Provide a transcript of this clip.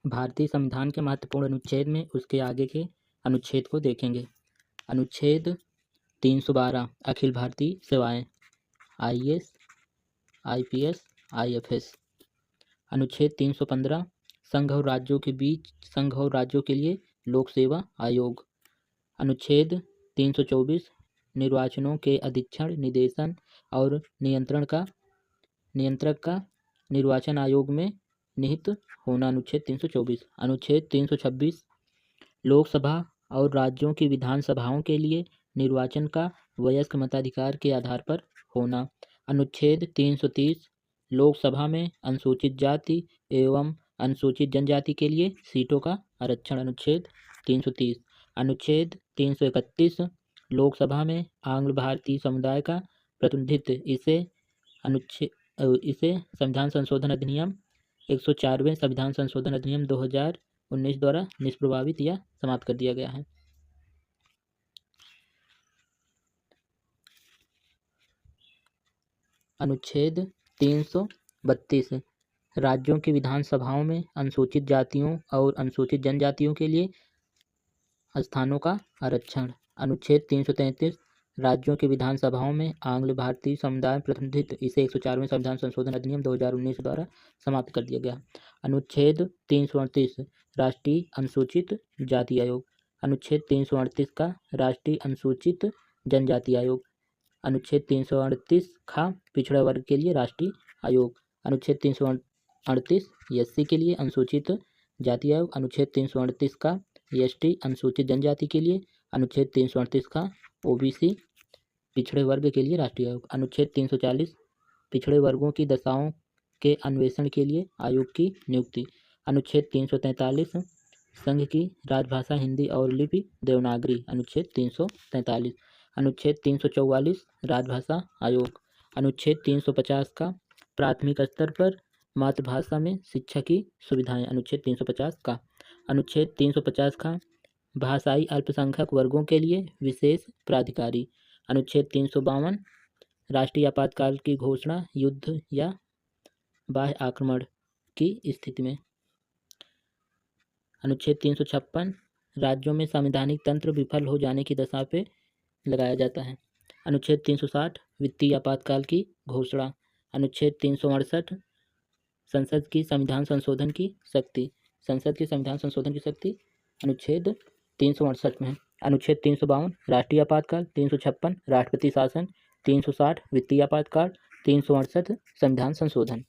भारतीय संविधान के महत्वपूर्ण अनुच्छेद में उसके आगे के अनुच्छेद को देखेंगे। अनुच्छेद 312 अखिल भारतीय सेवाएं, IAS, IPS, IFS। अनुच्छेद 315 संघ और राज्यों के बीच, संघ और राज्यों के लिए लोक सेवा आयोग। अनुच्छेद 324 निर्वाचनों के अधीक्षण, निदेशन और नियंत्रक का निर्वाचन आयोग में निहित होना। अनुच्छेद 324। अनुच्छेद 326 लोकसभा और राज्यों की विधानसभाओं के लिए निर्वाचन का वयस्क मताधिकार के आधार पर होना। अनुच्छेद 330 लोकसभा में अनुसूचित जाति एवं अनुसूचित जनजाति के लिए सीटों का आरक्षण। अनुच्छेद 330। अनुच्छेद 331 लोकसभा में आंग्ल भारतीय समुदाय का प्रतिनिधित्व। इसे संविधान संशोधन अधिनियम 104वें संविधान संशोधन अधिनियम 2019 द्वारा निष्प्रभावित या समाप्त कर दिया गया है। अनुच्छेद 332 राज्यों की विधानसभाओं में अनुसूचित जातियों और अनुसूचित जनजातियों के लिए स्थानों का आरक्षण। अनुच्छेद 333 राज्यों की विधानसभाओं में आंग्ल भारतीय समुदाय प्रतिनिधित्व। इसे 104वें संविधान संशोधन अधिनियम 2019 द्वारा समाप्त कर दिया गया। अनुच्छेद 338 राष्ट्रीय अनुसूचित जाति आयोग। अनुच्छेद 338 का राष्ट्रीय अनुसूचित जनजाति आयोग। अनुच्छेद 338 खा पिछड़ा वर्ग के लिए राष्ट्रीय आयोग। अनुच्छेद 338 SC के लिए अनुसूचित जाति आयोग। अनुच्छेद 338 का ST अनुसूचित जनजाति के लिए। अनुच्छेद 338 का OBC पिछड़े वर्ग के लिए राष्ट्रीय आयोग। अनुच्छेद 340 पिछड़े वर्गों की दशाओं के अन्वेषण के लिए आयोग की नियुक्ति। अनुच्छेद 343 संघ की राजभाषा हिंदी और लिपि देवनागरी। अनुच्छेद 343। अनुच्छेद 344 राजभाषा आयोग। अनुच्छेद 350 का प्राथमिक स्तर पर मातृभाषा में शिक्षा की सुविधाएं। अनुच्छेद 350 का। अनुच्छेद 350 का भाषाई अल्पसंख्यक वर्गों के लिए विशेष प्राधिकारी। अनुच्छेद 352 राष्ट्रीय आपातकाल की घोषणा युद्ध या बाह्य आक्रमण की स्थिति में। अनुच्छेद 356 राज्यों में संवैधानिक तंत्र विफल हो जाने की दशा पे लगाया जाता है। अनुच्छेद 360 वित्तीय आपातकाल की घोषणा। अनुच्छेद 368 संसद की संविधान संशोधन की शक्ति। संसद की संविधान संशोधन की शक्ति अनुच्छेद 368 में है। अनुच्छेद 352 राष्ट्रीय आपातकाल। 356 राष्ट्रपति शासन। 360 वित्तीय आपातकाल। 368 संविधान संशोधन।